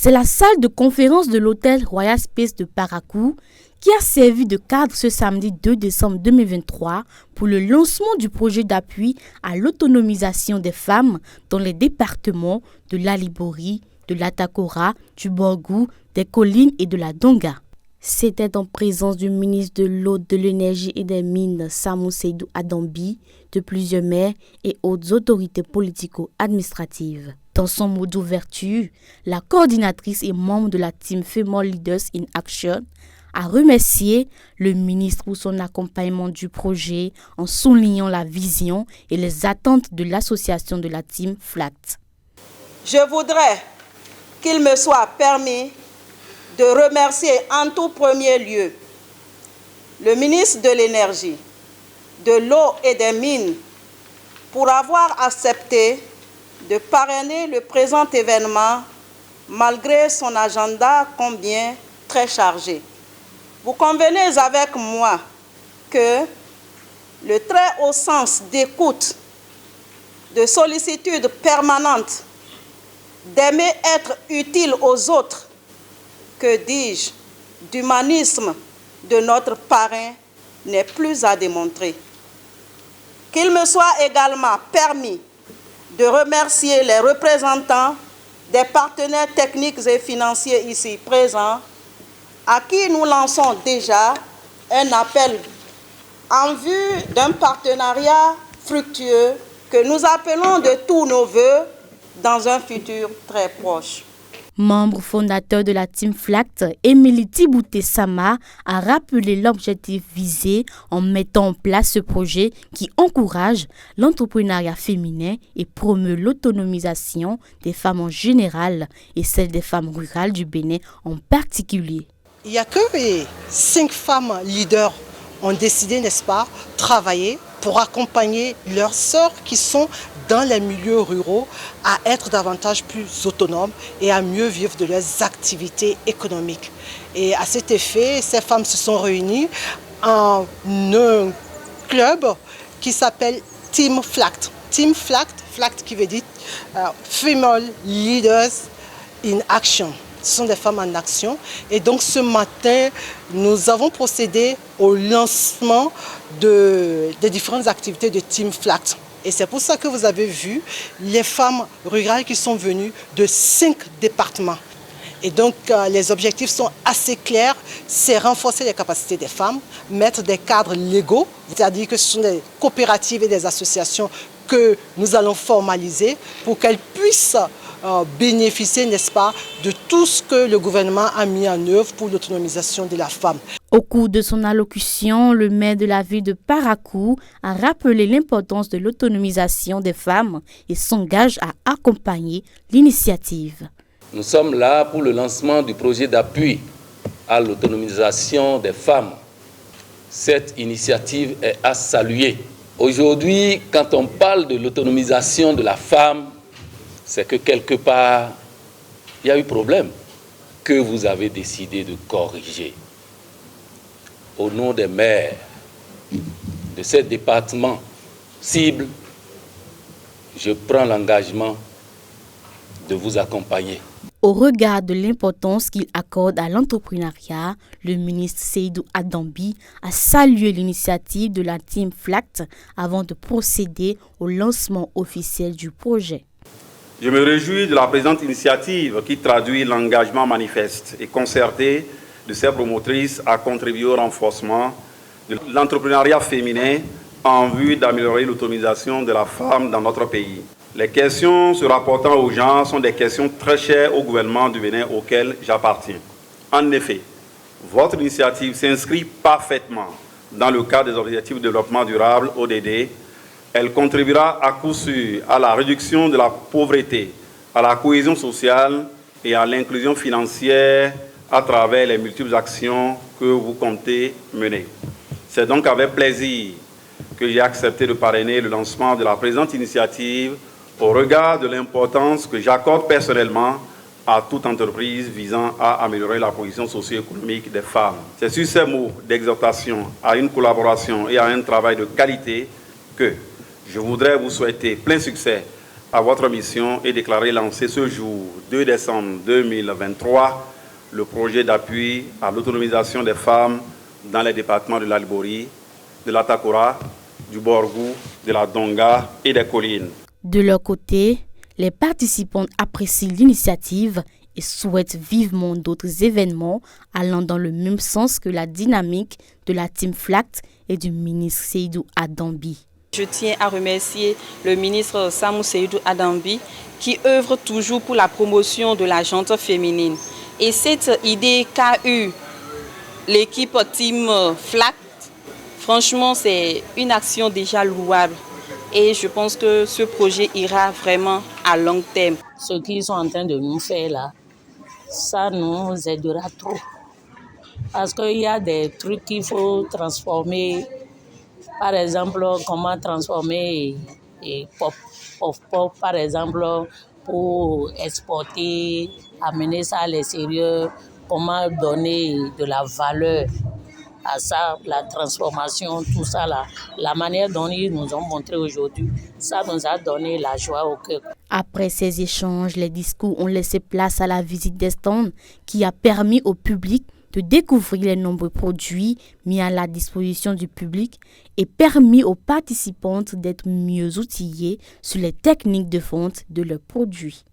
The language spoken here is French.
C'est la salle de conférence de l'hôtel Royal Space de Parakou qui a servi de cadre ce samedi 2 décembre 2023 pour le lancement du projet d'appui à l'autonomisation des femmes dans les départements de l'Alibori, de l'Atakora, du Borgou, des Collines et de la Donga. C'était en présence du ministre de l'Eau, de l'Énergie et des Mines, Samou Seydou Adambi, de plusieurs maires et autres autorités politico-administratives. Dans son mot d'ouverture, la coordinatrice et membre de la team Female Leaders in Action a remercié le ministre pour son accompagnement du projet en soulignant la vision et les attentes de l'association de la team FLACT. Je voudrais qu'il me soit permis de remercier en tout premier lieu le ministre de l'Énergie, de l'Eau et des Mines pour avoir accepté de parrainer le présent événement malgré son agenda combien très chargé. Vous convenez avec moi que le très haut sens d'écoute, de sollicitude permanente, d'aimer être utile aux autres, que dis-je, d'humanisme de notre parrain n'est plus à démontrer. Qu'il me soit également permis de remercier les représentants des partenaires techniques et financiers ici présents, à qui nous lançons déjà un appel en vue d'un partenariat fructueux que nous appelons de tous nos vœux dans un futur très proche. Membre fondateur de la team FLACT, Émilie Tibouté-Sama a rappelé l'objectif visé en mettant en place ce projet qui encourage l'entrepreneuriat féminin et promeut l'autonomisation des femmes en général et celle des femmes rurales du Bénin en particulier. Il n'y a que 5 femmes leaders ont décidé, n'est-ce pas, travailler pour accompagner leurs sœurs qui sont dans les milieux ruraux à être davantage plus autonomes et à mieux vivre de leurs activités économiques. Et à cet effet, ces femmes se sont réunies en un club qui s'appelle Team FLACT. Team FLACT, FLACT qui veut dire Female Leaders in Action. Ce sont des femmes en action. Et donc ce matin, nous avons procédé au lancement des différentes activités de Team FLACT. Et c'est pour ça que vous avez vu les femmes rurales qui sont venues de 5 départements. Et donc les objectifs sont assez clairs, c'est renforcer les capacités des femmes, mettre des cadres légaux, c'est-à-dire que ce sont des coopératives et des associations que nous allons formaliser pour qu'elles puissent bénéficier, n'est-ce pas, de tout ce que le gouvernement a mis en œuvre pour l'autonomisation de la femme. Au cours de son allocution, le maire de la ville de Parakou a rappelé l'importance de l'autonomisation des femmes et s'engage à accompagner l'initiative. Nous sommes là pour le lancement du projet d'appui à l'autonomisation des femmes. Cette initiative est à saluer. Aujourd'hui, quand on parle de l'autonomisation de la femme, c'est que quelque part, il y a eu problème que vous avez décidé de corriger. Au nom des maires de ces départements cibles, je prends l'engagement de vous accompagner. Au regard de l'importance qu'il accorde à l'entrepreneuriat, le ministre Seydou Adambi a salué l'initiative de la team FLACT avant de procéder au lancement officiel du projet. Je me réjouis de la présente initiative qui traduit l'engagement manifeste et concerté de ces promotrices à contribuer au renforcement de l'entrepreneuriat féminin en vue d'améliorer l'autonomisation de la femme dans notre pays. Les questions se rapportant aux genres sont des questions très chères au gouvernement du Bénin auquel j'appartiens. En effet, votre initiative s'inscrit parfaitement dans le cadre des objectifs de développement durable ODD. Elle contribuera à coup sûr à la réduction de la pauvreté, à la cohésion sociale et à l'inclusion financière à travers les multiples actions que vous comptez mener. C'est donc avec plaisir que j'ai accepté de parrainer le lancement de la présente initiative au regard de l'importance que j'accorde personnellement à toute entreprise visant à améliorer la position socio-économique des femmes. C'est sur ces mots d'exhortation à une collaboration et à un travail de qualité que je voudrais vous souhaiter plein succès à votre mission est déclaré lancer ce jour, 2 décembre 2023, le projet d'appui à l'autonomisation des femmes dans les départements de l'Albouri, de la Takora, du Borgou, de la Donga et des collines. De leur côté, les participants apprécient l'initiative et souhaitent vivement d'autres événements allant dans le même sens que la dynamique de la Team FLACT et du ministre Seydou Adambi. Je tiens à remercier le ministre Samou Seydou Adambi qui œuvre toujours pour la promotion de la gente féminine. Et cette idée qu'a eue l'équipe Team FLACT, franchement, c'est une action déjà louable. Et je pense que ce projet ira vraiment à long terme. Ce qu'ils sont en train de nous faire là, ça nous aidera trop. Parce qu'il y a des trucs qu'il faut transformer. Par exemple, comment transformer pop, par exemple, pour exporter, amener ça à l'extérieur, comment donner de la valeur à ça, la transformation, tout ça là. La manière dont ils nous ont montré aujourd'hui, ça nous a donné la joie au cœur. Après ces échanges, les discours ont laissé place à la visite des stands qui a permis au public de découvrir les nombreux produits mis à la disposition du public et permis aux participantes d'être mieux outillées sur les techniques de vente de leurs produits.